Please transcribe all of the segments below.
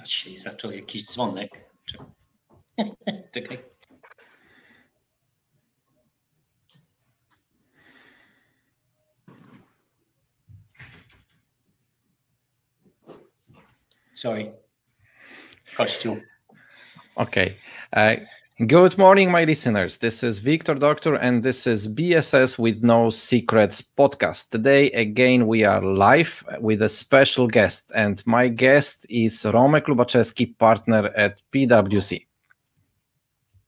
Jeez, to jakiś dzwonek. Czekaj. Sorry. Kościół. Okay. Good morning, my listeners. This is Wiktor, Doktór, and this is BSS with No Secrets podcast. Today, again, we are live with a special guest, and my guest is Romek Lubaczewski, partner at PwC.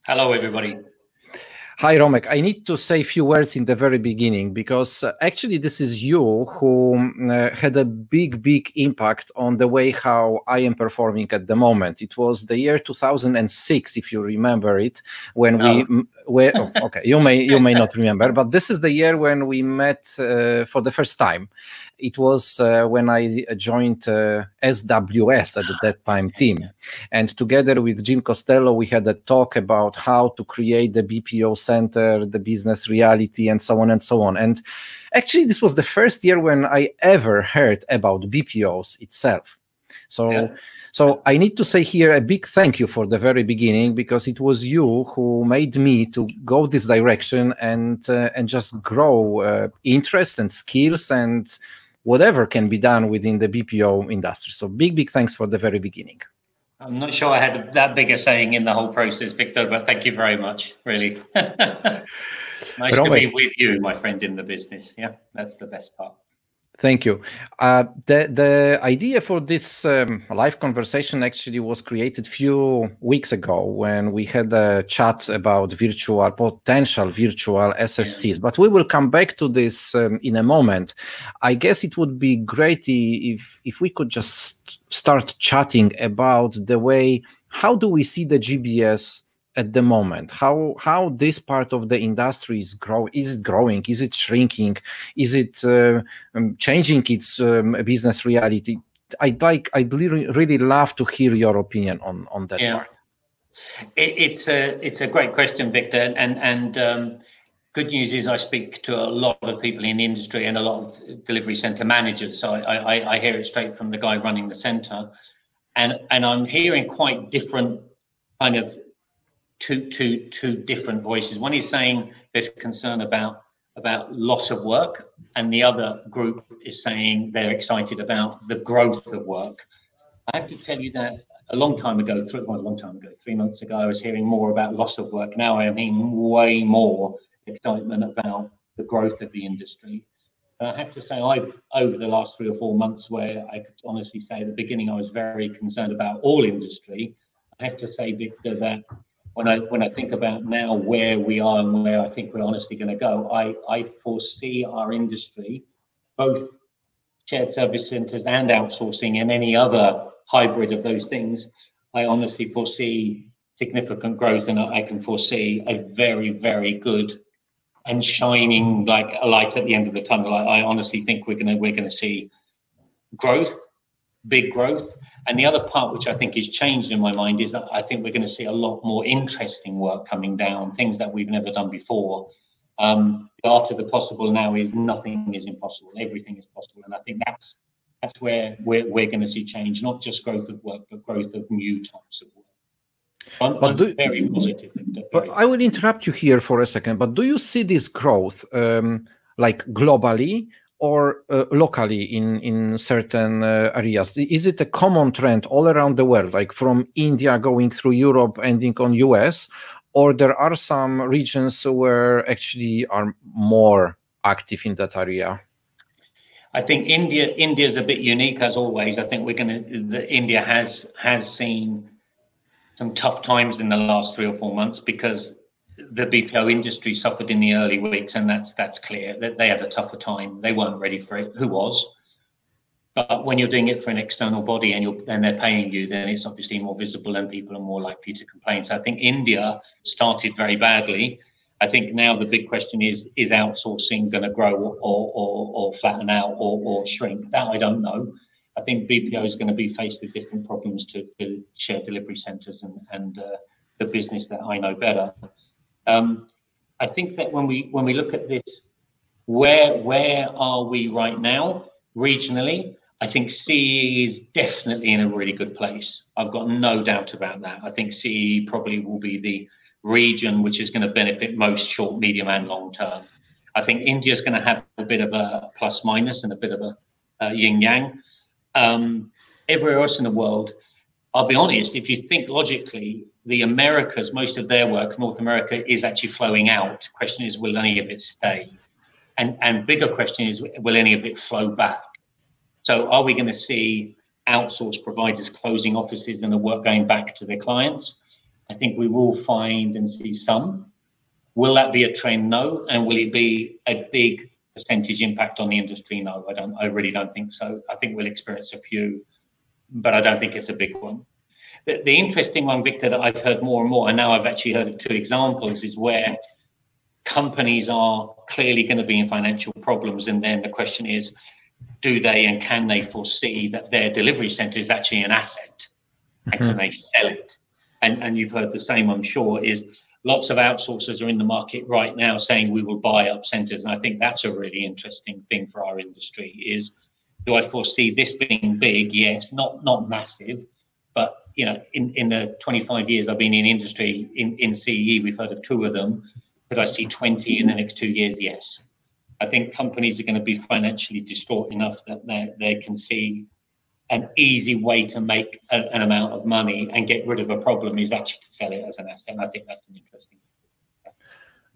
Hello, everybody. Hi, Romek. I need to say a few words in the very beginning because actually this is you who had a big impact on the way how I am performing at the moment. It was the year 2006, if you remember it, when okay, you may not remember, but this is the year when we met for the first time. It was when I joined SWS at that time team. And together with Jim Costello, we had a talk about how to create the BPO center, the business reality, and so on and so on. And actually, this was the first year when I ever heard about BPOs itself. So I need to say here a big thank you for the very beginning, because it was you who made me to go this direction and just grow interest and skills and whatever can be done within the BPO industry. So big thanks for the very beginning. I'm not sure I had that big a saying in the whole process, Wiktor, but thank you very much, really. Nice to be with you, my friend in the business. Yeah, that's the best part. Thank you. The idea for this live conversation actually was created a few weeks ago when we had a chat about potential virtual SSCs, but we will come back to this in a moment. I guess it would be great if we could just start chatting about the way, how do we see the GBS at the moment, how this part of the industry is growing? Is it growing? Is it shrinking? Is it changing its business reality? I'd really love to hear your opinion on that part. It's a great question, Wiktor, and good news is I speak to a lot of people in the industry and a lot of delivery center managers, so I hear it straight from the guy running the center, and I'm hearing quite different kind of two different voices. One is saying there's concern about loss of work, and the other group is saying they're excited about the growth of work. I have to tell you that a long time ago, 3 months ago, I was hearing more about loss of work. Now I am hearing way more excitement about the growth of the industry. I have to say, I've over the last 3 or 4 months, where I could honestly say at the beginning I was very concerned about all industry. I have to say, Wiktor, that when I think about now where we are and where I think we're honestly going to go, I foresee our industry, both shared service centers and outsourcing and any other hybrid of those things, I honestly foresee significant growth, and I can foresee a very good and shining like a light at the end of the tunnel. I honestly think we're going to see growth, big growth. And the other part which I think is changed in my mind is that I think we're going to see a lot more interesting work coming down, things that we've never done before. The art of the possible now is nothing is impossible, everything is possible. And I think that's where we're going to see change, not just growth of work, but growth of new types of work. I'm very positive. But I will interrupt you here for a second, but do you see this growth like globally or locally in certain areas? Is it a common trend all around the world, like from India going through Europe, ending on US, or there are some regions where actually are more active in that area? I think India is a bit unique, as always. I think India has seen some tough times in the last 3 or 4 months because the BPO industry suffered in the early weeks, and that's clear that they had a tougher time. They weren't ready for it. Who was? But when you're doing it for an external body and they're paying you, then it's obviously more visible and people are more likely to complain. So I think India started very badly. I think now the big question is outsourcing going to grow or flatten out or shrink? That I don't know. I think BPO is going to be faced with different problems to shared delivery centers and the business that I know better. I think that when we look at this, where are we right now regionally? I think CE is definitely in a really good place. I've got no doubt about that. I think CE probably will be the region which is going to benefit most short, medium, and long term. I think India is going to have a bit of a plus minus and a bit of a yin yang. Everywhere else in the world, I'll be honest, if you think logically, the Americas, most of their work, North America, is actually flowing out. Question is, will any of it stay? And bigger question is, will any of it flow back? So are we going to see outsourced providers closing offices and the work going back to their clients? I think we will find and see some. Will that be a trend? No. And will it be a big percentage impact on the industry? No, I really don't think so. I think we'll experience a few, but I don't think it's a big one. The interesting one, Victor, that I've heard more and more, and now I've actually heard of 2 examples, is where companies are clearly going to be in financial problems. And then the question is, do they and can they foresee that their delivery center is actually an asset? And can they sell it? And you've heard the same, I'm sure, is lots of outsourcers are in the market right now saying we will buy up centers. And I think that's a really interesting thing for our industry is, do I foresee this being big? Yes, not massive, but you know, in the 25 years I've been in industry, in CE, we've heard of 2 of them. Could I see 20 in the next 2 years? Yes. I think companies are going to be financially distraught enough that they can see an easy way to make an amount of money and get rid of a problem is actually to sell it as an asset. And I think that's an interesting.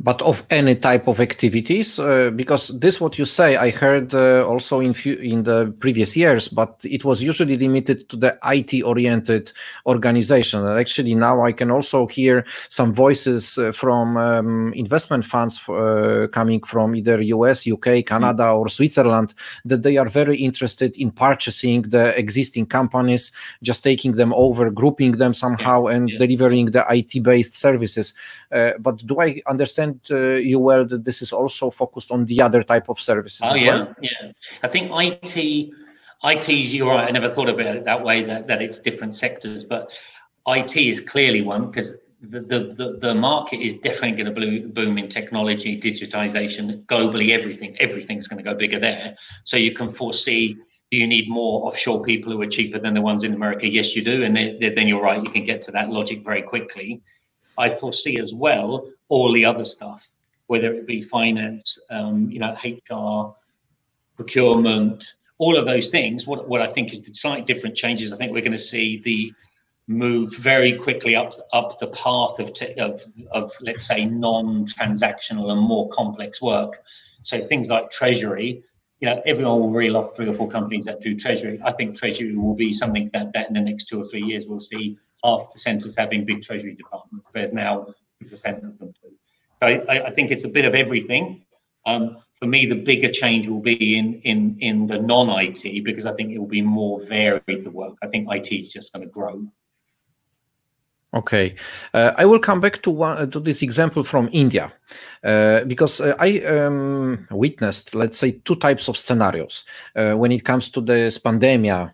But of any type of activities, because this what you say, I heard also in the previous years, but it was usually limited to the IT-oriented organization. And actually, now I can also hear some voices from investment funds coming from either US, UK, Canada, or Switzerland, that they are very interested in purchasing the existing companies, just taking them over, grouping them somehow, and delivering the IT-based services. But do I understand you well that this is also focused on the other type of services as well? Yeah. I think IT's, you're right, I never thought about it that way, that it's different sectors, but IT is clearly one, because the market is definitely going to boom in technology, digitization, globally, everything's going to go bigger there. So you can foresee, do you need more offshore people who are cheaper than the ones in America? Yes, you do. And then you're right, you can get to that logic very quickly. I foresee as well all the other stuff, whether it be finance, HR, procurement, all of those things. What I think is the slightly different changes. I think we're going to see the move very quickly up the path of let's say non-transactional and more complex work. So things like treasury. Everyone will reel off 3 or 4 companies that do treasury. I think treasury will be something that in the next 2 or 3 years we'll see half the centers having big treasury departments. There's now 2% of them too. So I think it's a bit of everything. For me, the bigger change will be in the non-IT, because I think it will be more varied, the work. I think IT is just going to grow. Okay, I will come back to this example from India, because I witnessed, let's say, 2 types of scenarios when it comes to this pandemic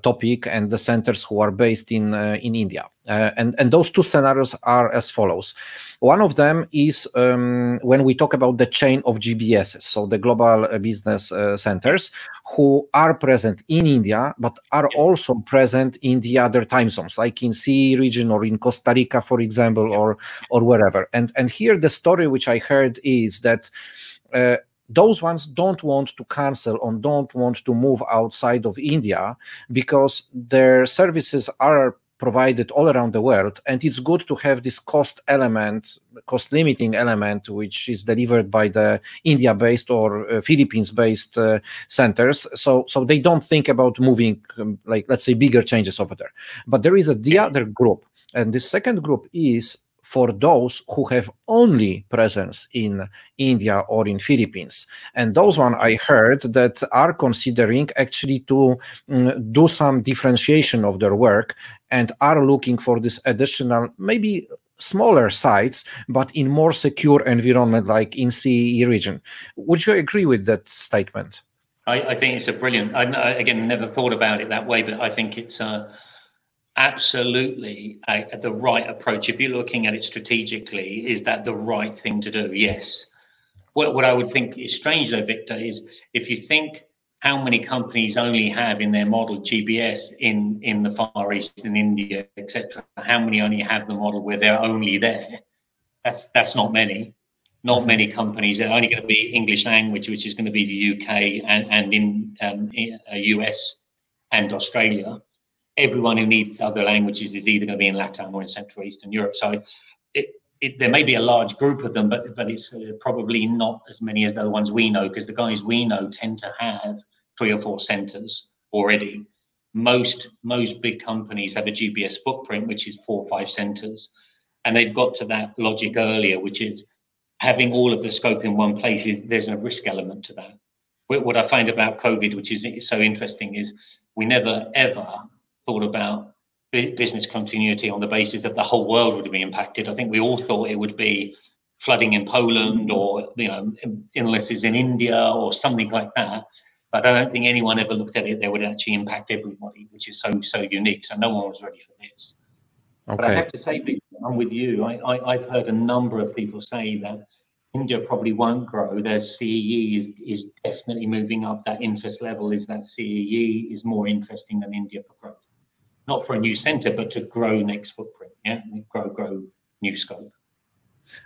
topic and the centers who are based in India. And those 2 scenarios are as follows. One of them is when we talk about the chain of GBSs, so the global business centers, who are present in India, but are also present in the other time zones, like in CE region or in Costa Rica, for example, or wherever. And here the story which I heard is that those ones don't want to cancel or don't want to move outside of India because their services are provided all around the world, and it's good to have this cost limiting element, which is delivered by the India-based or Philippines-based centers. So they don't think about moving, like, let's say, bigger changes over there. But there is the other group, and the second group is for those who have only presence in India or in Philippines. And those one I heard that are considering actually to do some differentiation of their work and are looking for this additional, maybe smaller sites, but in more secure environment like in CE region. Would you agree with that statement? I think it's a brilliant, again, never thought about it that way, but I think it's absolutely the right approach. If you're looking at it strategically, is that the right thing to do? Yes. What I would think is strange though, Victor, is if you think how many companies only have in their model GBS in the Far East, in India, etc.? How many only have the model where they're only there? That's not many. Not many companies. They're only going to be English language, which is going to be the UK and in US and Australia. Everyone who needs other languages is either going to be in Latin or in Central Eastern Europe. So there may be a large group of them, but it's probably not as many as the ones we know, because the guys we know tend to have 3 or 4 centers already. Most big companies have a GBS footprint, which is 4 or 5 centers. And they've got to that logic earlier, which is having all of the scope in one place. There's a risk element to that. What I find about COVID, which is so interesting, is we never, ever thought about business continuity on the basis that the whole world would be impacted. I think we all thought it would be flooding in Poland or illnesses in India or something like that. But I don't think anyone ever looked at it that would actually impact everybody, which is so unique. So no one was ready for this. Okay. But I have to say, Victor, I'm with you. I've heard a number of people say that India probably won't grow. Their CEE is definitely moving up. That interest level is that CEE is more interesting than India for growth. Not for a new center, but to grow next footprint, yeah, grow new scope.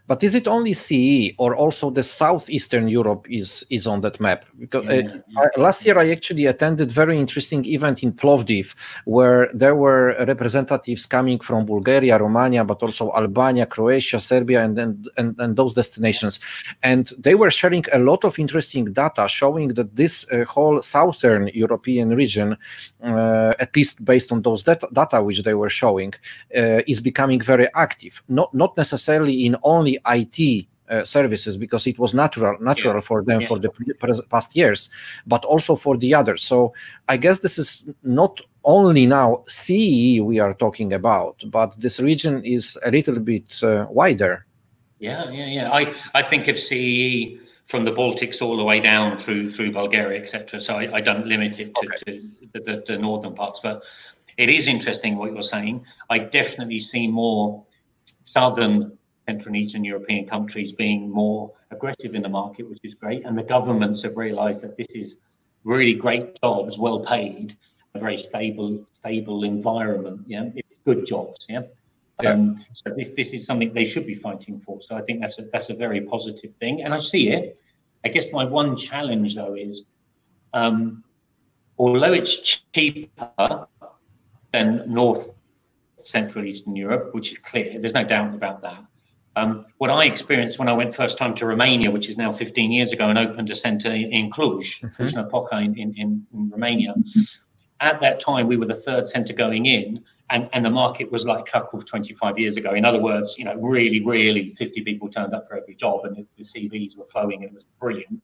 But is it only CE, or also the Southeastern Europe is on that map? Because last year I actually attended very interesting event in Plovdiv, where there were representatives coming from Bulgaria, Romania, but also Albania, Croatia, Serbia, and those destinations. And they were sharing a lot of interesting data showing that this whole Southern European region, at least based on those data which they were showing, is becoming very active. Not necessarily in only IT services, because it was natural for them for the past years, but also for the others. So I guess this is not only now CEE we are talking about, but this region is a little bit wider. I think of CEE from the Baltics all the way down through Bulgaria, etc. So I don't limit it to the northern parts, but it is interesting what you're saying. I definitely see more southern Central and Eastern European countries being more aggressive in the market, which is great. And the governments have realized that this is really great jobs, well paid, a very stable environment. Yeah, it's good jobs. Yeah. So this is something they should be fighting for. So I think that's a very positive thing, and I see it. I guess my one challenge though is, although it's cheaper than North Central Eastern Europe, which is clear, there's no doubt about that. What I experienced when I went first time to Romania, which is now 15 years ago, and opened a center in Cluj, Cluj-Napoca in Romania. At that time, we were the 3rd center going in, and the market was like Krakow 25 years ago. In other words, really 50 people turned up for every job, and the CVs were flowing, and it was brilliant.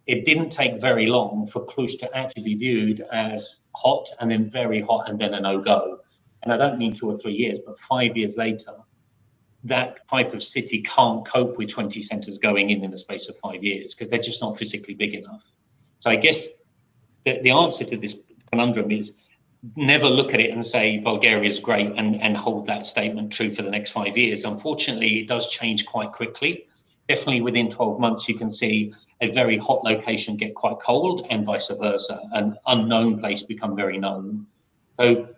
It didn't take very long for Cluj to actually be viewed as hot, and then very hot, and then a no-go. And I don't mean 2 or 3 years, but 5 years later, that type of city can't cope with 20 centers going in the space of 5 years, because they're just not physically big enough. So I guess the answer to this conundrum is never look at it and say Bulgaria is great and hold that statement true for the next 5 years. Unfortunately, it does change quite quickly. Definitely within 12 months, you can see a very hot location get quite cold, and vice versa, an unknown place become very known. So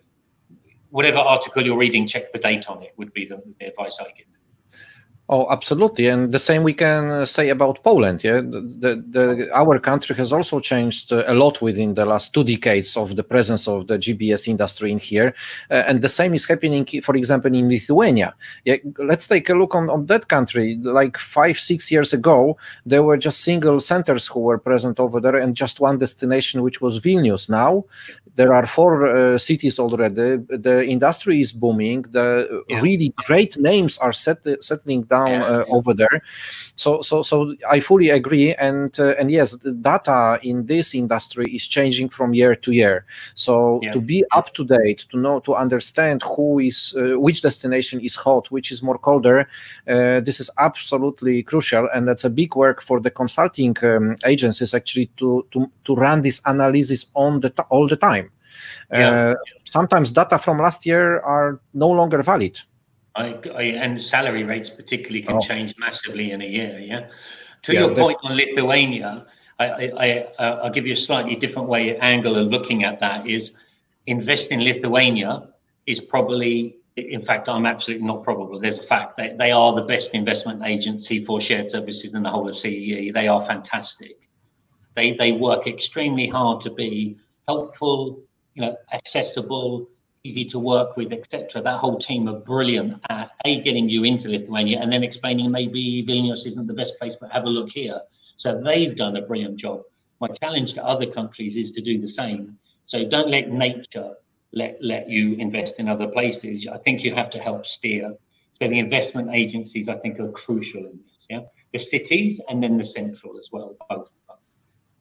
whatever article you're reading, check the date on it, would be the advice I give. Oh, absolutely. And the same we can say about Poland. Yeah, our country has also changed a lot within the last 2 decades of the presence of the GBS industry in here. And the same is happening, for example, in Lithuania. Yeah, let's take a look on that country. Like 5-6 years ago, there were just single centers who were present over there, and just one destination, which was Vilnius. Now there are 4 cities already. The industry is booming. The really great names are settling down over there. So I fully agree, and yes, the data in this industry is changing from year to year. So to be up to date, to understand who is which destination is hot, which is more colder, this is absolutely crucial, and that's a big work for the consulting agencies actually to run this analysis all the time. Sometimes data from last year are no longer valid. And salary rates particularly can change massively in a year. To your point on Lithuania, I'll give you a slightly different angle of looking at that. Is invest in Lithuania is probably, in fact, I'm absolutely not probable. There's a fact that they are the best investment agency for shared services in the whole of CEE. They are fantastic. They work extremely hard to be helpful, accessible, easy to work with, etc. That whole team are brilliant at getting you into Lithuania and then explaining maybe Vilnius isn't the best place, but have a look here. So they've done a brilliant job. My challenge to other countries is to do the same. So don't let nature let you invest in other places. I think you have to help steer. So the investment agencies, I think, are crucial in this. Yeah, the cities and then the central as well, both.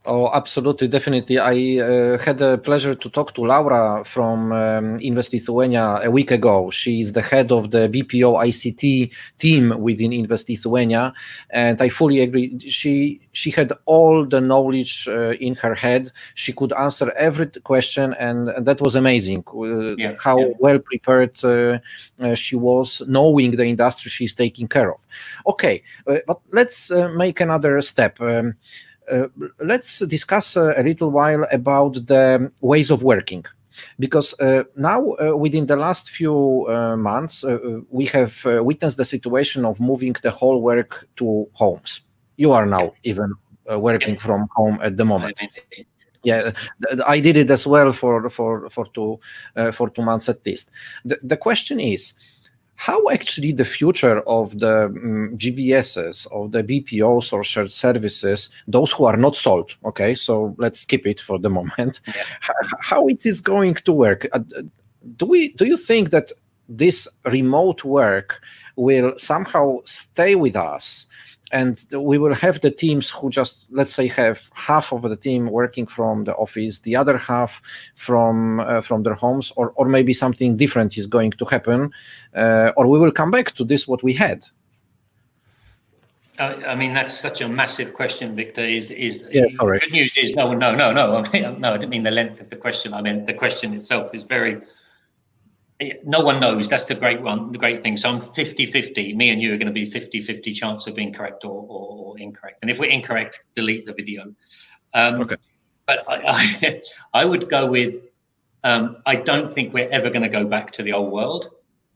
Oh, absolutely, definitely. I had the pleasure to talk to Laura from Invest Lithuania a week ago. She is the head of the BPO ICT team within Invest Lithuania, and I fully agree. She had all the knowledge in her head. She could answer every question, and that was amazing. How well prepared she was, knowing the industry she's taking care of. Okay, but let's make another step. Let's discuss a little while about the ways of working, because now within the last few months we have witnessed the situation of moving the whole work to homes. You are now even working from home at the moment. Yeah, I did it as well for 2 months at least. The question is, how actually the future of the GBSs, of the BPOs or shared services, those who are not sold, okay, so let's skip it for the moment, how it is going to work? Do you think that this remote work will somehow stay with us, and we will have the teams who just, let's say, have half of the team working from the office, the other half from their homes, or maybe something different is going to happen, or we will come back to this what we had? I mean, that's such a massive question, Victor. Sorry. Good news is no. I mean, no, I didn't mean the length of the question. I mean, the question itself is very. No one knows. That's the great one. The great thing. So I'm 50-50. Me and you are going to be 50-50 chance of being correct or incorrect. And if we're incorrect, delete the video. Okay. But I would go with. I don't think we're ever going to go back to the old world.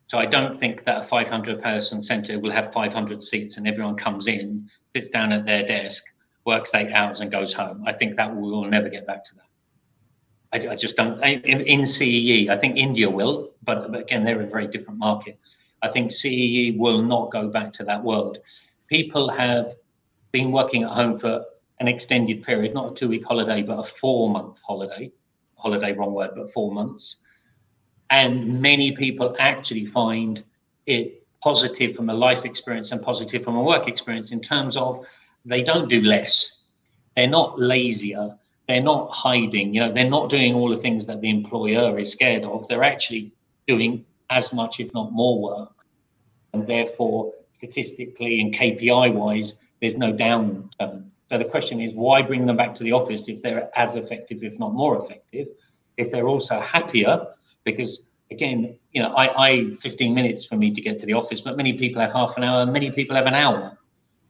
So I don't think that a 500-person center will have 500 seats and everyone comes in, sits down at their desk, works 8 hours and goes home. I think that we will never get back to that. I just don't. In CEE, I think India will, but again, they're a very different market. I think CEE will not go back to that world. People have been working at home for an extended period, not a 2-week holiday, but a 4-month holiday. Holiday, wrong word, but 4 months. And many people actually find it positive from a life experience and positive from a work experience in terms of they don't do less. They're not lazier. They're not hiding, they're not doing all the things that the employer is scared of. They're actually doing as much, if not more work. And therefore, statistically and KPI wise, there's no downturn. So the question is, why bring them back to the office if they're as effective, if not more effective, if they're also happier? Because again, 15 minutes for me to get to the office, but many people have half an hour, many people have an hour.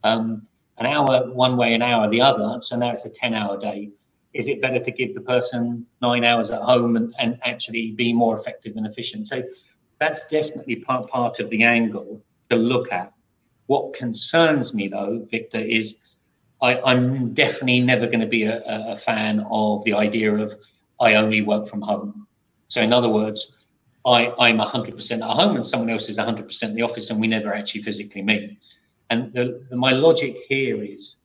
An hour one way, an hour the other. So now it's a 10-hour day. Is it better to give the person 9 hours at home and actually be more effective and efficient? So that's definitely part of the angle to look at. What concerns me, though, Victor, is I'm definitely never going to be a fan of the idea of I only work from home. So in other words, I'm 100% at home and someone else is 100% in the office and we never actually physically meet. And my logic here is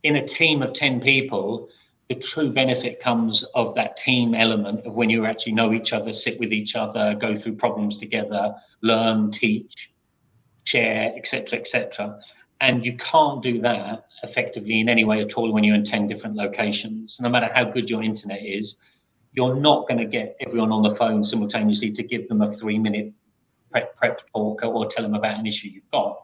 in a team of 10 people, the true benefit comes of that team element of when you actually know each other, sit with each other, go through problems together, learn, teach, share, etc., etc. And you can't do that effectively in any way at all when you're in 10 different locations. No matter how good your internet is, you're not going to get everyone on the phone simultaneously to give them a 3-minute prep talk or tell them about an issue you've got.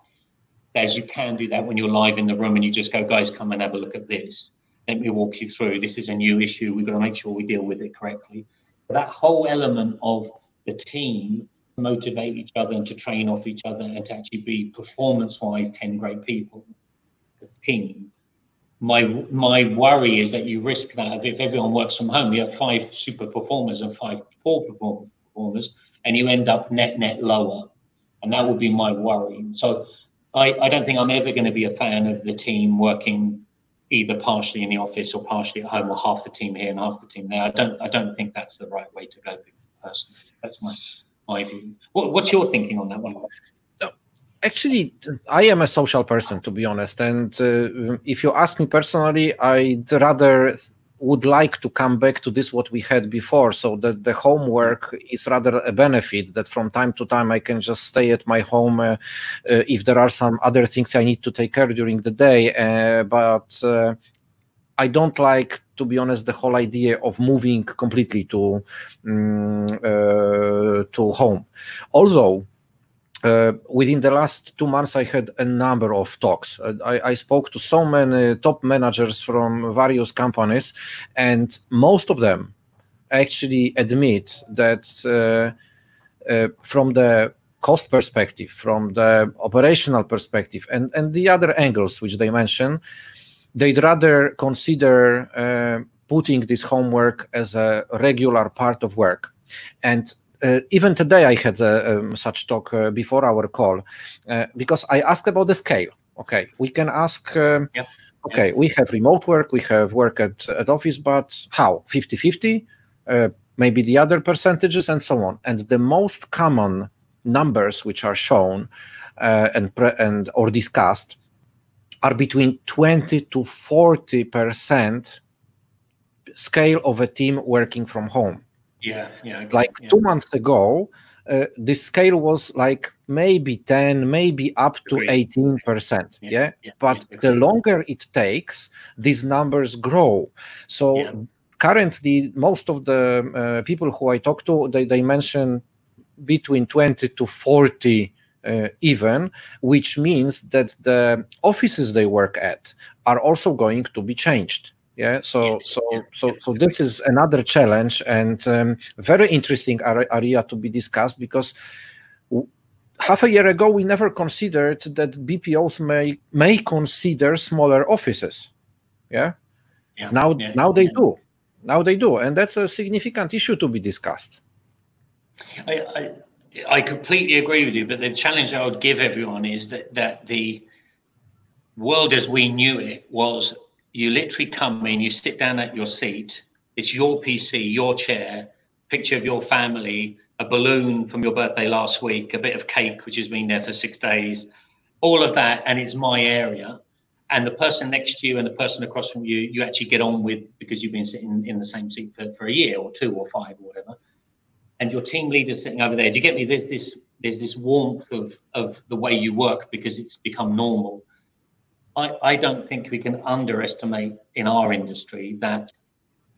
As you can do that when you're live in the room and you just go, guys, come and have a look at this. Let me walk you through. This is a new issue. We've got to make sure we deal with it correctly. But that whole element of the team to motivate each other and to train off each other and to actually be performance-wise 10 great people, the team, My worry is that you risk that if everyone works from home, you have 5 super performers and 5 poor performers, and you end up net lower, and that would be my worry. So I don't think I'm ever going to be a fan of the team working either partially in the office or partially at home, or half the team here and half the team there. I don't think that's the right way to go, personally. That's my view. What's your thinking on that one? Actually, I am a social person, to be honest. And if you ask me personally, I'd rather would like to come back to this what we had before, so that the homework is rather a benefit, that from time to time I can just stay at my home if there are some other things I need to take care of during the day. But I don't like, to be honest, the whole idea of moving completely to home. Although within the last 2 months, I had a number of talks. I spoke to so many top managers from various companies, and most of them actually admit that from the cost perspective, from the operational perspective, and the other angles which they mention, they'd rather consider putting this homework as a regular part of work. And even today, I had such talk before our call, because I asked about the scale. Okay, we can ask, okay, we have remote work, we have work at office, but how? 50-50? Maybe the other percentages, and so on. And the most common numbers which are shown or discussed are between 20 to 40% scale of a team working from home. Like 2 months ago, this scale was like maybe 10, maybe up to 18%. But the longer it takes, these numbers grow. So currently, most of the people who I talk to, they mention between 20 to 40 even, which means that the offices they work at are also going to be changed. So this is another challenge, and very interesting area to be discussed, because half a year ago we never considered that BPOs may consider smaller offices. Now they do. Now they do, and that's a significant issue to be discussed. I completely agree with you, but the challenge I would give everyone is that the world as we knew it was, you literally come in, you sit down at your seat, it's your PC, your chair, picture of your family, a balloon from your birthday last week, a bit of cake which has been there for 6 days, all of that, and it's my area. And the person next to you and the person across from you, you actually get on with, because you've been sitting in the same seat for a year or 2 or 5 or whatever. And your team leader's sitting over there. Do you get me? There's this warmth of the way you work because it's become normal. I don't think we can underestimate in our industry that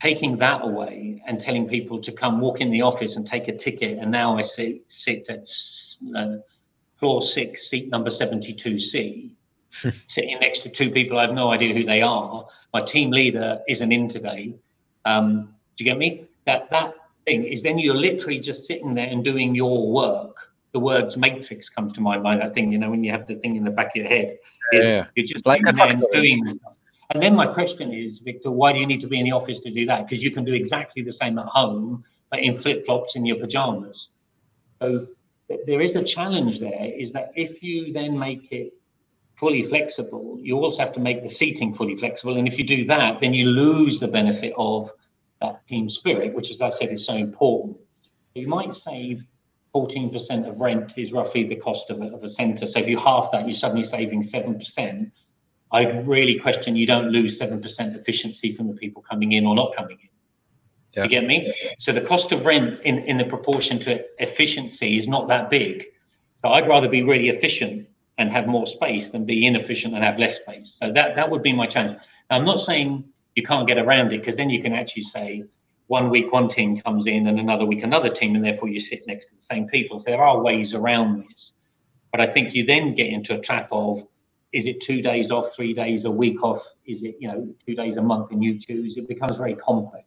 taking that away and telling people to come walk in the office and take a ticket, and now I sit at floor 6, seat number 72C, sitting next to 2 people I have no idea who they are. My team leader isn't in today. Do you get me? That thing is, then you're literally just sitting there and doing your work. The words matrix comes to my mind, that thing, you know, when you have the thing in the back of your head. You're just like doing. And then my question is, Victor, why do you need to be in the office to do that? Because you can do exactly the same at home, but in flip-flops in your pajamas. So there is a challenge there, is that if you then make it fully flexible, you also have to make the seating fully flexible. And if you do that, then you lose the benefit of that team spirit, which, as I said, is so important. You might save 14% of rent is roughly the cost of a centre. So if you half that, you're suddenly saving 7%. I'd really question you don't lose 7% efficiency from the people coming in or not coming in. You get me? So the cost of rent in the proportion to efficiency is not that big. So I'd rather be really efficient and have more space than be inefficient and have less space. So that would be my challenge. Now, I'm not saying you can't get around it, because then you can actually say 1 week one team comes in and another week another team, and therefore you sit next to the same people. So there are ways around this. But I think you then get into a trap of, is it 2 days off, 3 days, a week off? Is it, 2 days a month and you choose? It becomes very complex.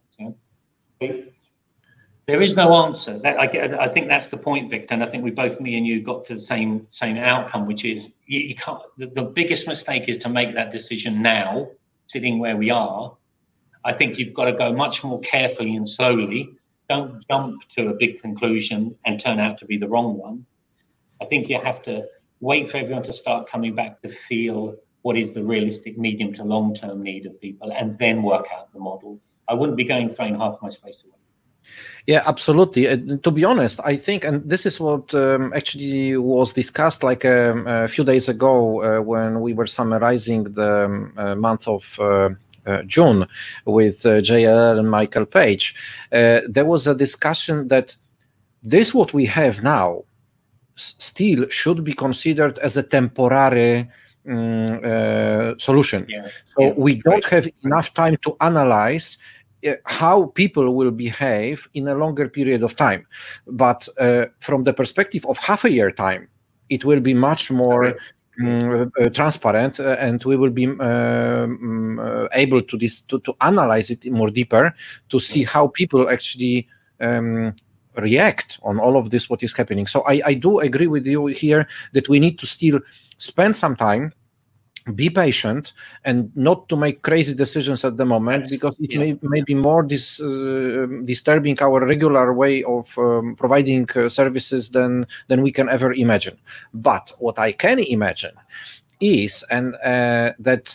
There is no answer. I think that's the point, Victor. And I think me and you got to the same outcome, which is you can't. The biggest mistake is to make that decision now sitting where we are, I think you've got to go much more carefully and slowly. Don't jump to a big conclusion and turn out to be the wrong one. I think you have to wait for everyone to start coming back to feel what is the realistic medium to long-term need of people, and then work out the model. I wouldn't be going throwing half my space away. Yeah, absolutely. To be honest, I think, and this is what actually was discussed like a few days ago when we were summarizing the month of June with JLL and Michael Page. There was a discussion that this what we have now still should be considered as a temporary solution. Yeah. So we don't have enough time to analyze how people will behave in a longer period of time. But from the perspective of half a year time, it will be much more transparent, and we will be able to analyze it more deeper, to see how people actually react on all of this, what is happening. So I do agree with you here that we need to still spend some time, be patient, and not to make crazy decisions at the moment, because it may be more disturbing our regular way of providing services than we can ever imagine. But what I can imagine is, and that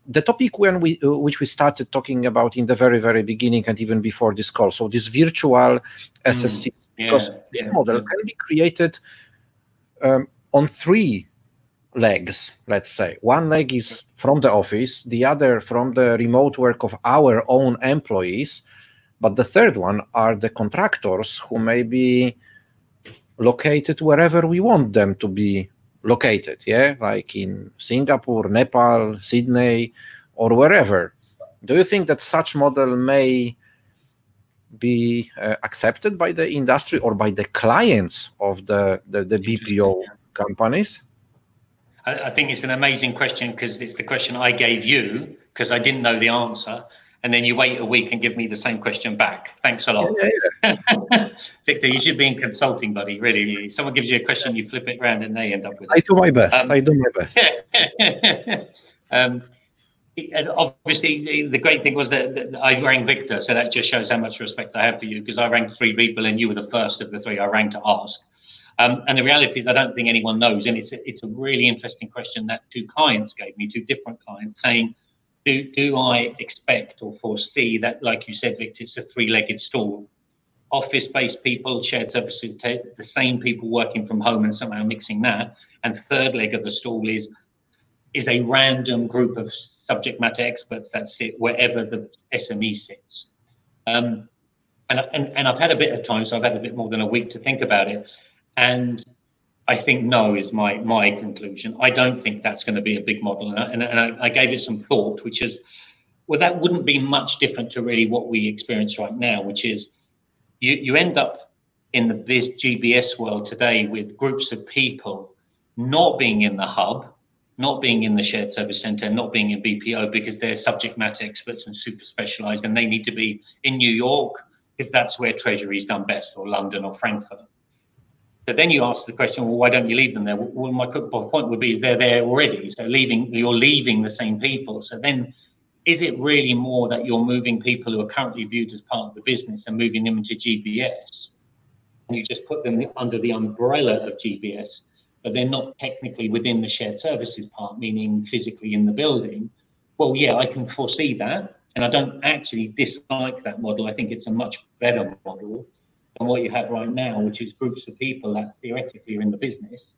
the topic which we started talking about in the very beginning and even before this call, so this virtual SSCs, because this model can be created on three legs, let's say. One leg is from the office, the other from the remote work of our own employees, but the third one are the contractors who may be located wherever we want them to be located, like in Singapore, Nepal, Sydney, or wherever. Do you think that such model may be accepted by the industry or by the clients of the BPO companies? I think it's an amazing question, because it's the question I gave you, because I didn't know the answer, and then you wait a week and give me the same question back. Thanks a lot. Victor, you should be in consulting, buddy, really. Someone gives you a question, you flip it around, and they end up with it. I do my best. I do my best. And obviously, the great thing was that I rang Victor, so that just shows how much respect I have for you, because I rang 3 people, and you were the first of the 3 I rang to ask. And the reality is, I don't think anyone knows. And it's a really interesting question that 2 clients gave me, 2 different clients, saying, do I expect or foresee that, like you said, Victor, it's a 3-legged stool? Office-based people, shared services, the same people working from home and somehow mixing that. And third leg of the stool is a random group of subject matter experts that sit wherever the SME sits. And I've had a bit of time, so I've had a bit more than a week to think about it. And I think no is my conclusion. I don't think that's going to be a big model. And I gave it some thought, which is, well, that wouldn't be much different to really what we experience right now, which is you end up in this GBS world today with groups of people not being in the hub, not being in the shared service center, not being in BPO, because they're subject matter experts and super specialized, and they need to be in New York because that's where Treasury is done best, or London or Frankfurt. So then you ask the question, well, why don't you leave them there? Well, my point would be, is they're there already. So you're leaving the same people. So then is it really more that you're moving people who are currently viewed as part of the business and moving them into GBS? And you just put them under the umbrella of GBS, but they're not technically within the shared services part, meaning physically in the building. Well, yeah, I can foresee that. And I don't actually dislike that model. I think it's a much better model than what you have right now, which is groups of people that theoretically are in the business,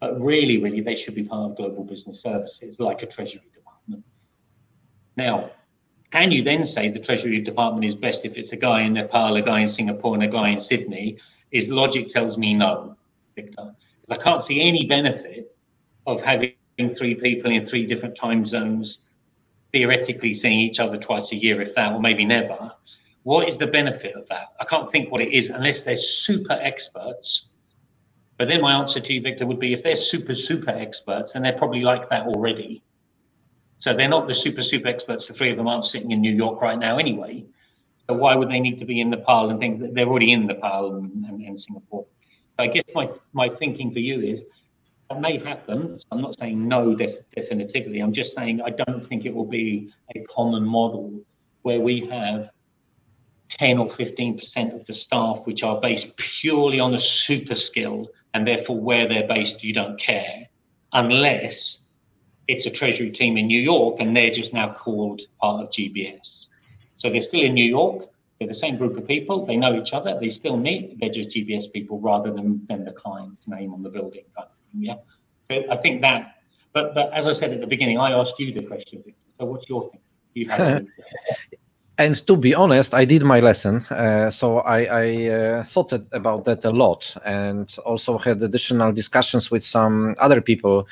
but really they should be part of global business services, like a Treasury department. Now, can you then say the Treasury department is best if it's a guy in Nepal, a guy in Singapore, and a guy in Sydney? Is logic tells me no, Victor. Because I can't see any benefit of having 3 people in 3 different time zones, theoretically seeing each other twice a year, if that, or maybe never. What is the benefit of that? I can't think what it is unless they're super experts. But then my answer to you, Victor, would be, if they're super experts, then they're probably like that already. So they're not the super experts. The 3 of them aren't sitting in New York right now anyway. So why would they need to be in Nepal and think that they're already in Nepal and Singapore? So I guess my thinking for you is, That may happen. I'm not saying no definitively. I'm just saying I don't think it will be a common model where we have 10 or 15% of the staff which are based purely on a super skill, and therefore where they're based you don't care, unless it's a treasury team in New York and they're just now called part of GBS. So they're still in New York, they're the same group of people, they know each other, they still meet, they're just GBS people rather than the client's name on the building kind of thing. Yeah, but I think that, but as I said at the beginning, I asked you the question, Victor. So what's your thing? You've had And to be honest, I did my lesson, so I thought about that a lot, and also had additional discussions with some other people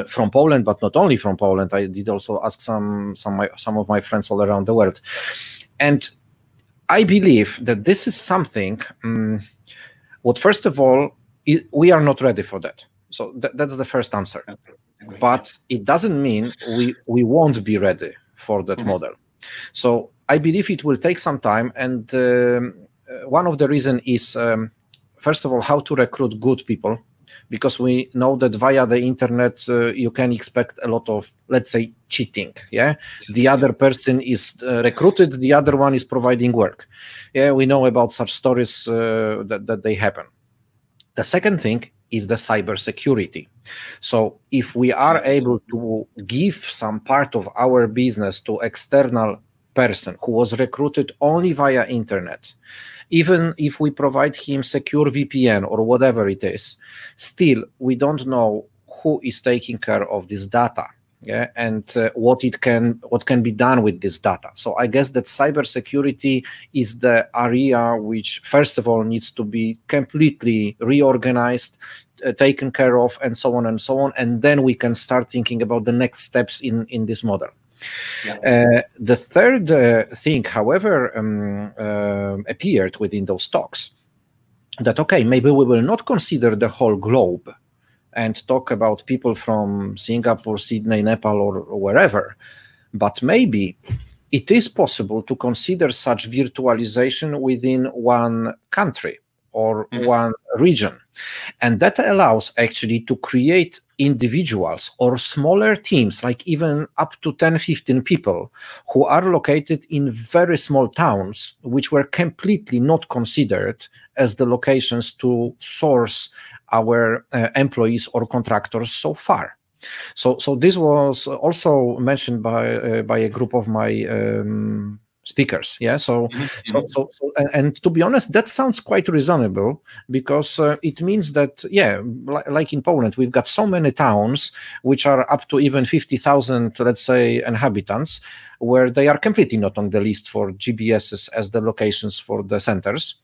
from Poland, but not only from Poland. I did also ask some of my friends all around the world, and I believe that this is something. What first of all, we are not ready for that. So that's the first answer. But it doesn't mean we won't be ready for that model. So I believe it will take some time, and one of the reasons is, first of all, how to recruit good people, because we know that via the internet you can expect a lot of, let's say, cheating. Yeah, the other person is recruited, the other one is providing work. Yeah, we know about such stories that they happen. The second thing is the cybersecurity. So if we are able to give some part of our business to external person who was recruited only via internet, even if we provide him secure VPN or whatever it is, still we don't know who is taking care of this data. Yeah, and what can be done with this data. So I guess that cybersecurity is the area which, first of all, needs to be completely reorganized, taken care of, and so on and so on. And then we can start thinking about the next steps in this model. Yeah. The third thing, however, appeared within those talks, that, okay, maybe we will not consider the whole globe and talk about people from Singapore, Sydney, Nepal, or wherever, but maybe it is possible to consider such virtualization within one country or one region. And that allows actually to create individuals or smaller teams, like even up to 10, 15 people, who are located in very small towns, which were completely not considered as the locations to source our employees or contractors so far. So this was also mentioned by a group of my speakers. Yeah. So and to be honest, that sounds quite reasonable, because it means that, yeah, like in Poland, we've got so many towns which are up to even 50,000, let's say, inhabitants, where they are completely not on the list for GBSs as the locations for the centers.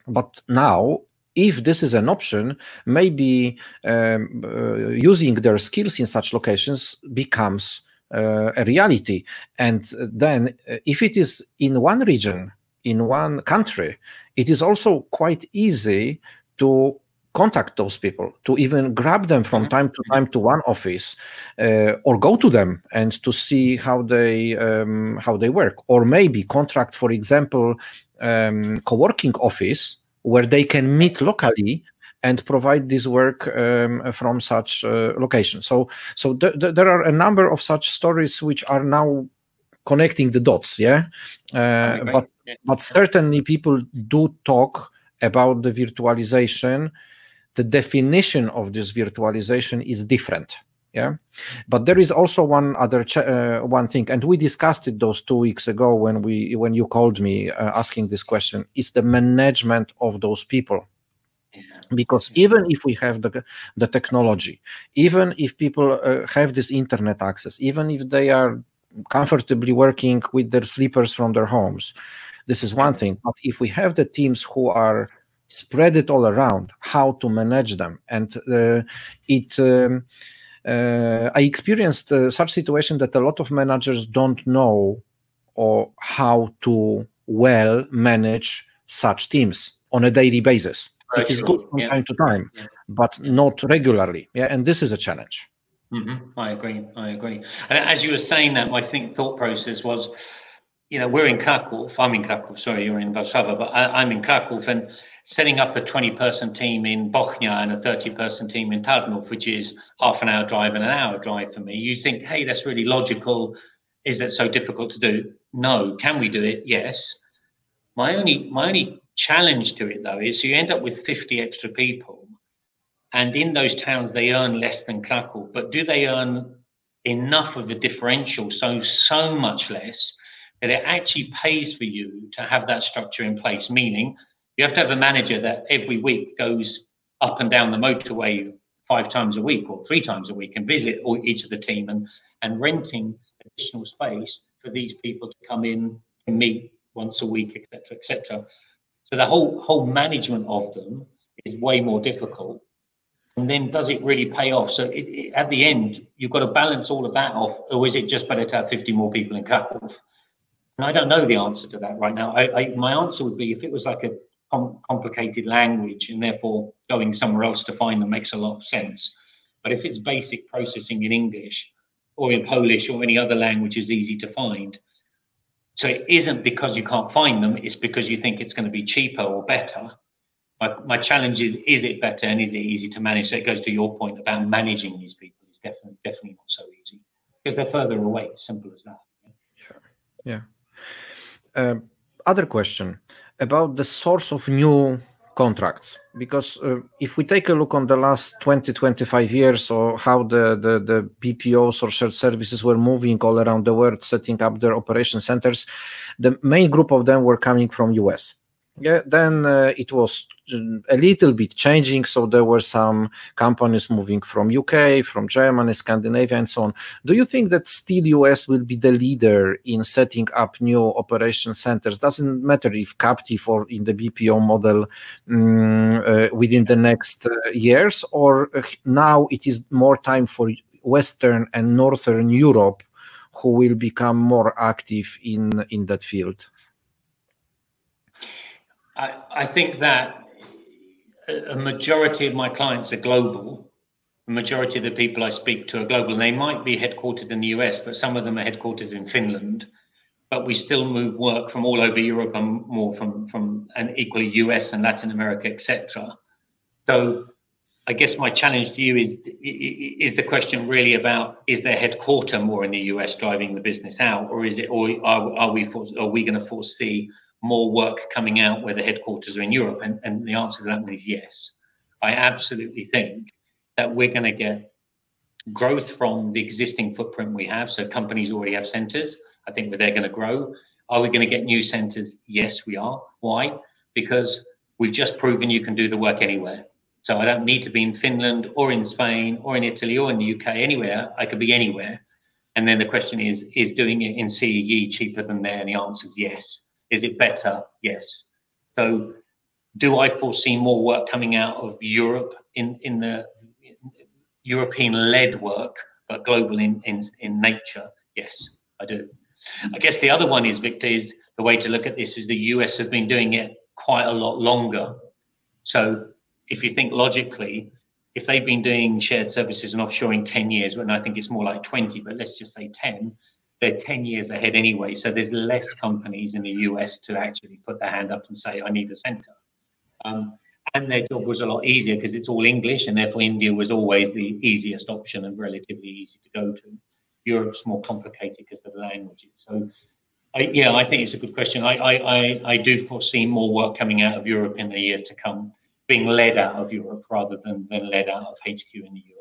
But now, if this is an option, maybe using their skills in such locations becomes a reality. And then if it is in one region, in one country, it is also quite easy to contact those people, to even grab them from time to time to one office, or go to them and to see how they work, or maybe contract, for example, co-working office where they can meet locally and provide this work from such locations. So there are a number of such stories which are now connecting the dots. Yeah, but certainly people do talk about the virtualization. The definition of this virtualization is different. Yeah, but there is also one other one thing, and we discussed it those 2 weeks ago when you called me asking this question, is the management of those people. Because even if we have the technology, even if people have this internet access, even if they are comfortably working with their sleepers from their homes, this is one thing. But if we have the teams who are spread it all around, how to manage them, and I experienced such situation that a lot of managers don't know or how to well manage such teams on a daily basis. It is good from time to time, but not regularly. Yeah, and this is a challenge. I agree. And as you were saying that, my thought process was, we're in Kraków. I'm in Kraków. Sorry, you're in Warszawa, but I'm in Kraków, and setting up a 20-person team in Bochnia and a 30-person team in Tarnów, which is half an hour drive and an hour drive for me. You think, hey, that's really logical. Is that so difficult to do? No. Can we do it? Yes. My only challenge to it, though, is you end up with 50 extra people. And in those towns, they earn less than Krakow. But do they earn enough of a differential, so much less, that it actually pays for you to have that structure in place? Meaning, you have to have a manager that every week goes up and down the motorway 5 times a week or 3 times a week and visit each of the team, and renting additional space for these people to come in and meet once a week, etc., etc. So the whole management of them is way more difficult. And then does it really pay off? So at the end, you've got to balance all of that off, or is it just better to have 50 more people in Krakow? And I don't know the answer to that right now. My answer would be, if it was like a complicated language and therefore going somewhere else to find them makes a lot of sense. But if it's basic processing in English or in Polish or any other language is easy to find. So it isn't because you can't find them, it's because you think it's going to be cheaper or better. My challenge is it better and is it easy to manage? So it goes to your point about managing these people. It's definitely not so easy because they're further away. Simple as that. Yeah. Other question about the source of new contracts, because if we take a look on the last 20-25 years, or how the BPOs or shared services were moving all around the world, setting up their operation centers, the main group of them were coming from US. Yeah, then it was a little bit changing. So there were some companies moving from UK, from Germany, Scandinavia, and so on. Do you think that still US will be the leader in setting up new operation centers? Doesn't matter if captive or in the BPO model within the next years, or now it is more time for Western and Northern Europe who will become more active in that field? I think that a majority of my clients are global. The majority of the people I speak to are global. And they might be headquartered in the US, but some of them are headquartered in Finland. But we still move work from all over Europe and more from and equally US and Latin America, etc. So I guess my challenge to you is the question really about, is their headquarter more in the US driving the business out, or are we going to foresee more work coming out where the headquarters are in Europe? And the answer to that one is yes. I absolutely think that we're going to get growth from the existing footprint we have. So companies already have centers. I think they're going to grow. Are we going to get new centers? Yes, we are. Why? Because we've just proven you can do the work anywhere. So I don't need to be in Finland or in Spain or in Italy or in the UK, anywhere. I could be anywhere. And then the question is doing it in CEE cheaper than there? And the answer is yes. Is it better? Yes. So do I foresee more work coming out of Europe in the European-led work, but global in nature? Yes, I do. I guess the other one is, Victor, is the way to look at this is the US have been doing it quite a lot longer. So if you think logically, if they've been doing shared services and offshoring 10 years, when I think it's more like 20, but let's just say 10, they're 10 years ahead anyway. So there's less companies in the US to actually put their hand up and say, I need a center. And their job was a lot easier because it's all English, and therefore India was always the easiest option and relatively easy to go to. Europe's more complicated because of the languages. So I think it's a good question. I do foresee more work coming out of Europe in the years to come, being led out of Europe rather than led out of HQ in the US.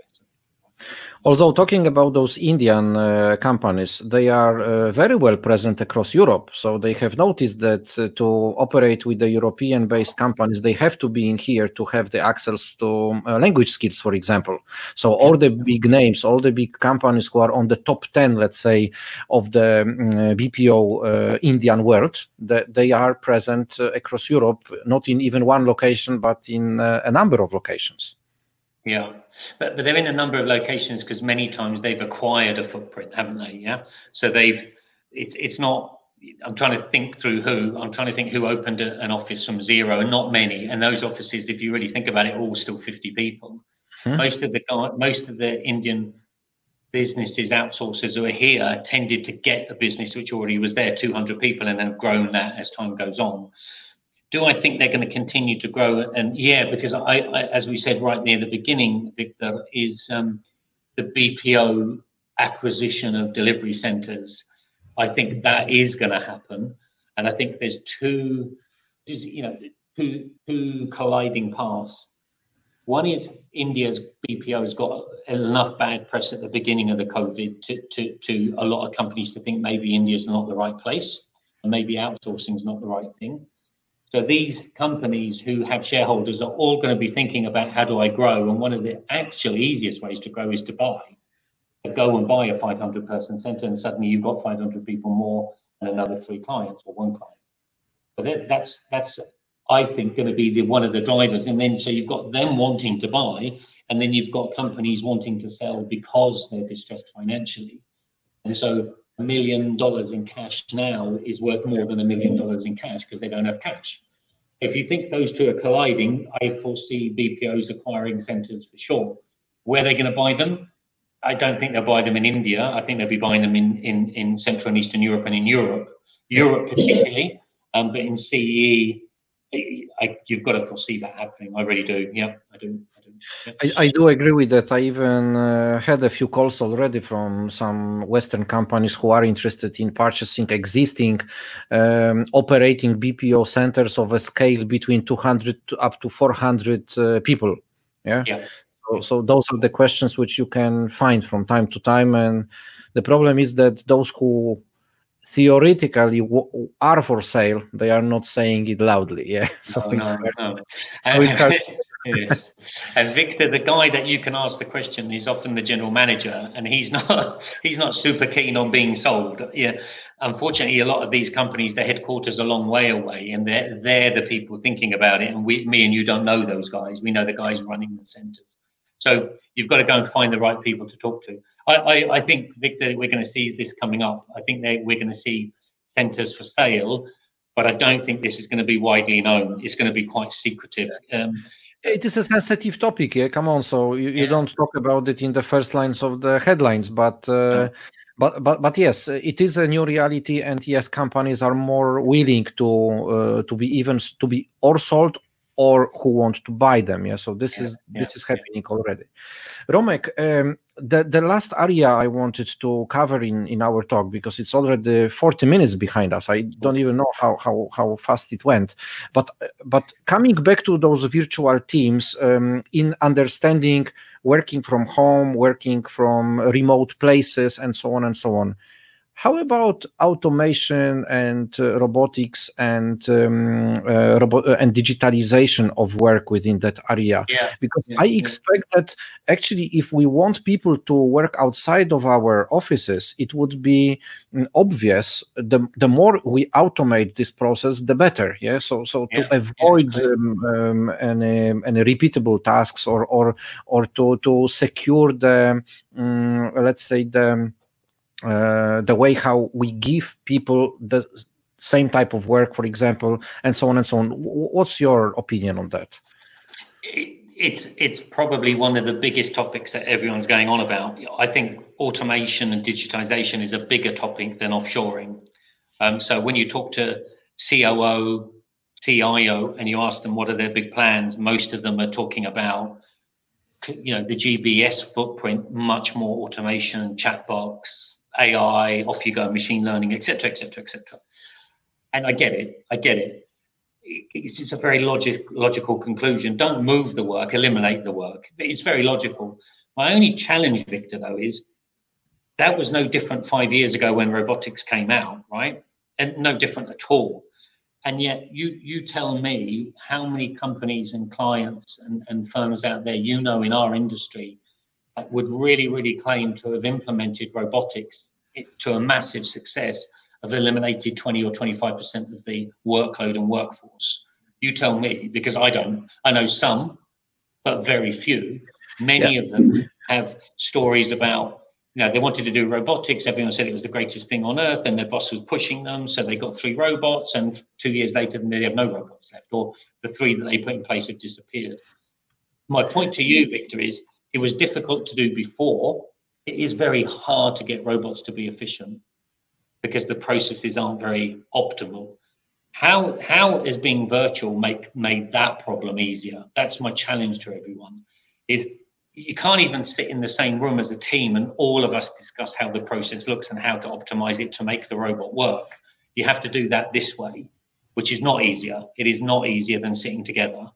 Although talking about those Indian companies, they are very well present across Europe. So they have noticed that to operate with the European-based companies, they have to be in here to have the access to language skills, for example. So all the big names, all the big companies who are on the top 10, let's say, of the BPO Indian world, they are present across Europe, not in even one location, but in a number of locations. Yeah, but they're in a number of locations because many times they've acquired a footprint, haven't they? Yeah, so it's not, I'm trying to think through who opened an office from zero, and not many. And those offices, if you really think about it, are all still 50 people. Most of the Indian businesses, outsourcers who are here tended to get a business which already was there, 200 people, and then have grown that as time goes on. Do I think they're going to continue to grow? And yeah, because I as we said right near the beginning, Victor, is the BPO acquisition of delivery centers. I think that is going to happen, and I think there's two colliding paths. One is India's BPO has got enough bad press at the beginning of the COVID to a lot of companies to think maybe India's not the right place, and maybe outsourcing is not the right thing. So these companies who have shareholders are all going to be thinking about, how do I grow? And one of the actually easiest ways to grow is to buy. Go and buy a 500-person center, and suddenly you've got 500 people more and another 3 clients or 1 client. But that's I think going to be one of the drivers. And then so you've got them wanting to buy, and then you've got companies wanting to sell because they're distressed financially. And so $1 million in cash now is worth more than $1 million in cash because they don't have cash. If you think those two are colliding, I foresee BPOs acquiring centers for sure. Where are they going to buy them? I don't think they'll buy them in India. I think they'll be buying them in Central and Eastern Europe and in Europe particularly. But in CE, you've got to foresee that happening. I really do. Yeah, I do. Yeah. I do agree with that. I even had a few calls already from some Western companies who are interested in purchasing existing operating BPO centers of a scale between 200 to up to 400 people. Yeah. So those are the questions which you can find from time to time. And the problem is that those who theoretically are for sale, they are not saying it loudly. Yeah. So it's hard. Yes. And Victor, the guy that you can ask the question is often the general manager, and he's not super keen on being sold. Yeah. Unfortunately, a lot of these companies, their headquarters are a long way away, and they're the people thinking about it. And me and you don't know those guys. We know the guys running the centers. So you've got to go and find the right people to talk to. I think, Victor, we're going to see this coming up. I think we're going to see centers for sale, but I don't think this is going to be widely known. It's going to be quite secretive. It is a sensitive topic, yeah. Come on, so you don't talk about it in the first lines of the headlines, but yes, it is a new reality, and yes, companies are more willing to be or sold or who want to buy them. Yeah, so this is happening already. Romek, the last area I wanted to cover in our talk, because it's already 40 minutes behind us. I don't even know how fast it went. But coming back to those virtual teams, in understanding working from home, working from remote places, and so on and so on. How about automation and robotics and digitalization of work within that area? Because I expect that actually, if we want people to work outside of our offices, it would be obvious. The more we automate this process, the better. Yeah. So to avoid any repeatable tasks or to secure the let's say the way how we give people the same type of work, for example, and so on and so on. What's your opinion on that? It's probably one of the biggest topics that everyone's going on about. I think automation and digitization is a bigger topic than offshoring. So when you talk to COO, CIO, and you ask them what are their big plans, most of them are talking about, the GBS footprint, much more automation, chatbots, AI, off you go, machine learning, etc., etc., etc. And I get it. It's just a very logical conclusion. Don't move the work, eliminate the work. It's very logical. My only challenge, Victor, though, is that was no different 5 years ago when robotics came out, right? And no different at all. And yet you tell me how many companies and clients and firms out there, in our industry, that would really, really claim to have implemented robotics to a massive success, have eliminated 20 or 25% of the workload and workforce. You tell me, because I don't. I know some, but very few. Many of them have stories about, they wanted to do robotics. Everyone said it was the greatest thing on earth, and their boss was pushing them. So they got 3 robots, and 2 years later, they have no robots left, or the 3 that they put in place have disappeared. My point to you, Victor, is it was difficult to do before. It is very hard to get robots to be efficient because the processes aren't very optimal. How is being virtual made that problem easier? That's my challenge to everyone, is you can't even sit in the same room as a team and all of us discuss how the process looks and how to optimize it to make the robot work. You have to do that this way, which is not easier. It is not easier than sitting together.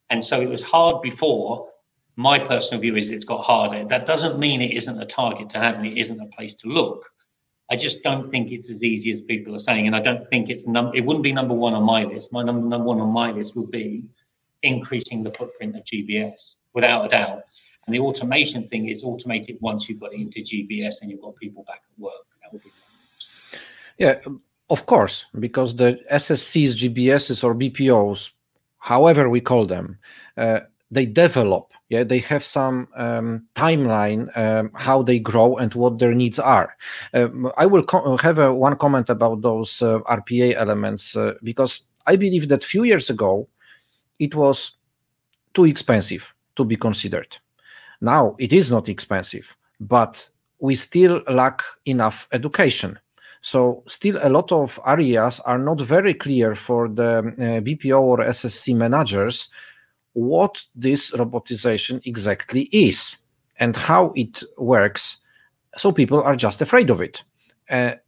And so it was hard before. My personal view is it's got harder. That doesn't mean it isn't a target to have and it isn't a place to look. I just don't think it's as easy as people are saying. And I don't think it wouldn't be number one on my list. My number one on my list would be increasing the footprint of GBS, without a doubt. And the automation thing is automated once you've got it into GBS and you've got people back at work. That would be nice. Yeah, of course, because the SSCs, GBSs, or BPOs, however we call them, they develop. Yeah, they have some timeline how they grow and what their needs are. I will have one comment about those RPA elements because I believe that few years ago it was too expensive to be considered. Now it is not expensive, but we still lack enough education. So still a lot of areas are not very clear for the BPO or SSC managers what this robotization exactly is and how it works. So people are just afraid of it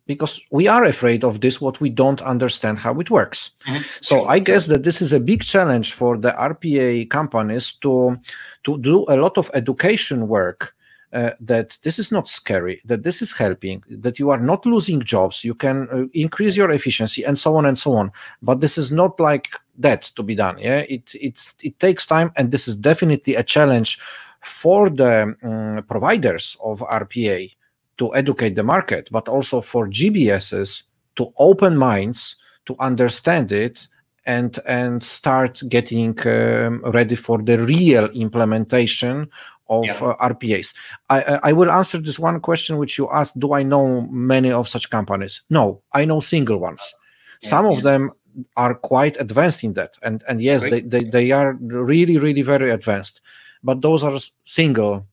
because we are afraid of this, what we don't understand how it works. Mm-hmm. So I guess that this is a big challenge for the RPA companies to do a lot of education work, that this is not scary, that this is helping, that you are not losing jobs, you can increase your efficiency and so on and so on. But this is not like that to be done. Yeah, it takes time, and this is definitely a challenge for the providers of RPA to educate the market, but also for GBSs to open minds to understand it and start getting ready for the real implementation of RPAs. I will answer this one question which you asked, do I know many of such companies? No, I know single ones. Some of them are quite advanced in that, and yes, they are really very advanced, but those are single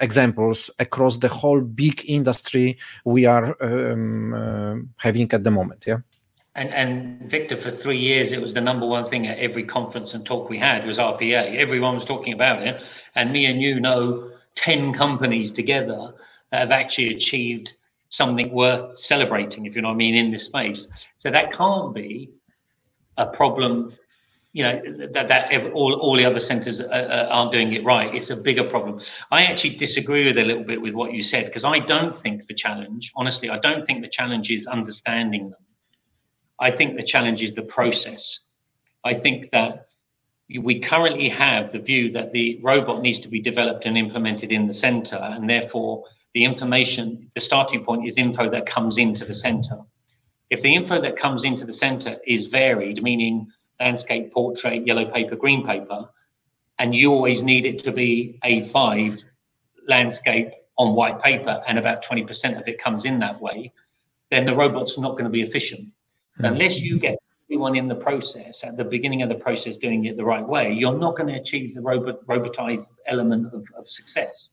examples across the whole big industry we are having at the moment. Yeah. And Victor, for 3 years, it was the number one thing at every conference and talk we had was RPA. Everyone was talking about it. And me and you know 10 companies together that have actually achieved something worth celebrating, if you know what I mean, in this space. So that can't be a problem, you know, that all the other centers aren't doing it right. It's a bigger problem. I actually disagree with a little bit with what you said, because I don't think the challenge, honestly, I don't think the challenge is understanding them. I think the challenge is the process. I think that we currently have the view that the robot needs to be developed and implemented in the center, and therefore the information, the starting point is info that comes into the center. If the info that comes into the center is varied, meaning landscape, portrait, yellow paper, green paper, and you always need it to be A5 landscape on white paper, and about 20% of it comes in that way, then the robot's not going to be efficient. Unless you get everyone in the process at the beginning of the process doing it the right way, you're not going to achieve the robotized element of success.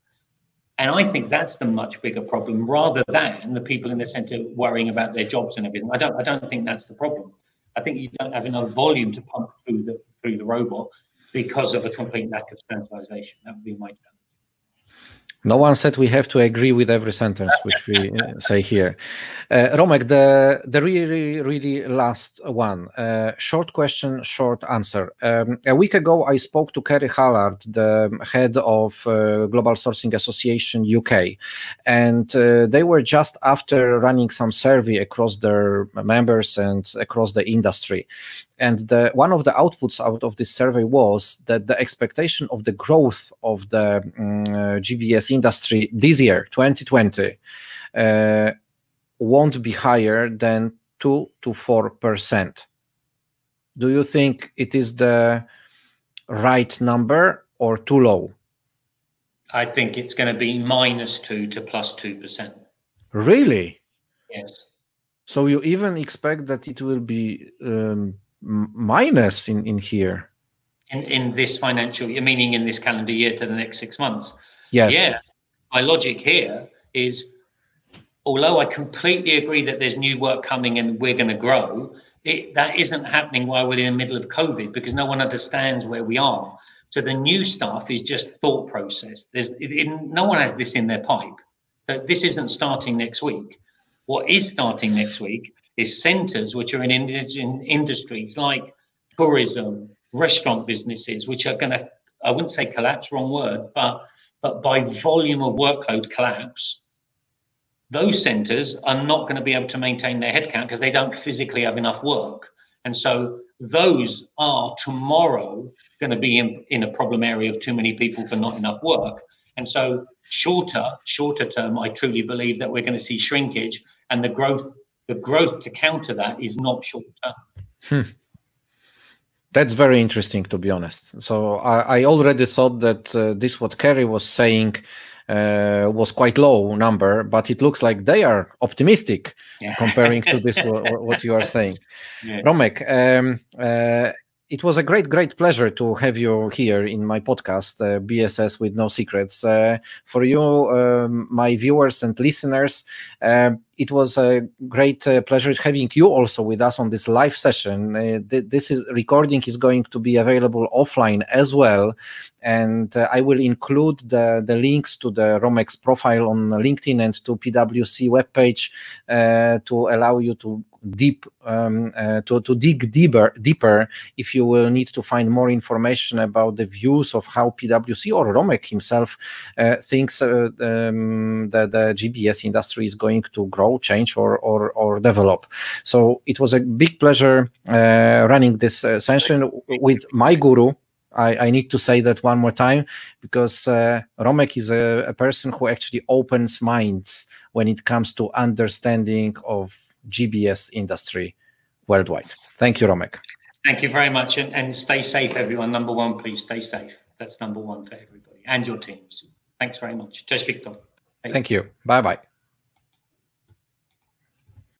And I think that's the much bigger problem, rather than the people in the center worrying about their jobs and everything. I don't think that's the problem. I think you don't have enough volume to pump through the robot because of a complete lack of standardization. That would be my challenge. No one said we have to agree with every sentence which we say here. Romek, the really last one. Short question, short answer. A week ago, I spoke to Kerry Hallard, the head of Global Sourcing Association UK, and they were just after running some survey across their members and across the industry. And one of the outputs out of this survey was that the expectation of the growth of the GBS industry this year, 2020, won't be higher than 2 to 4%. Do you think it is the right number or too low? I think it's going to be -2 to +2%. Really? Yes. So you even expect that it will be minus in here? In this financial year, meaning in this calendar year to the next 6 months? Yes. Yeah. My logic here is, although I completely agree that there's new work coming and we're going to grow, that isn't happening while we're in the middle of COVID, because no one understands where we are. So the new stuff is just thought process. No one has this in their pipe. So this isn't starting next week. What is starting next week is centers which are in industries like tourism, restaurant businesses, which are going to, I wouldn't say collapse, wrong word, but by volume of workload collapse. Those centers are not going to be able to maintain their headcount because they don't physically have enough work. And so those are tomorrow going to be in a problem area of too many people for not enough work. And so shorter term, I truly believe that we're going to see shrinkage, and the growth to counter that is not short term. That's very interesting, to be honest. So I already thought that this, what Kerry was saying, was quite low number, but it looks like they are optimistic comparing to this what you are saying. Yeah. Romek, it was a great pleasure to have you here in my podcast, BSS with No Secrets. For you, my viewers and listeners, it was a great pleasure having you also with us on this live session. This recording is going to be available offline as well, and I will include the links to the Romek's profile on LinkedIn and to PwC webpage to allow you to dig deeper if you will need to find more information about the views of how PwC or Romek himself thinks the GBS industry is going to grow, change, or develop. So it was a big pleasure running this session with my guru. I need to say that one more time, because Romek is a person who actually opens minds when it comes to understanding of GBS industry worldwide. Thank you, Romek. Thank you very much, and stay safe, everyone. Number one, please stay safe. That's number one for everybody and your teams. Thanks very much. Cześć, Wiktor. Thank you. Bye-bye.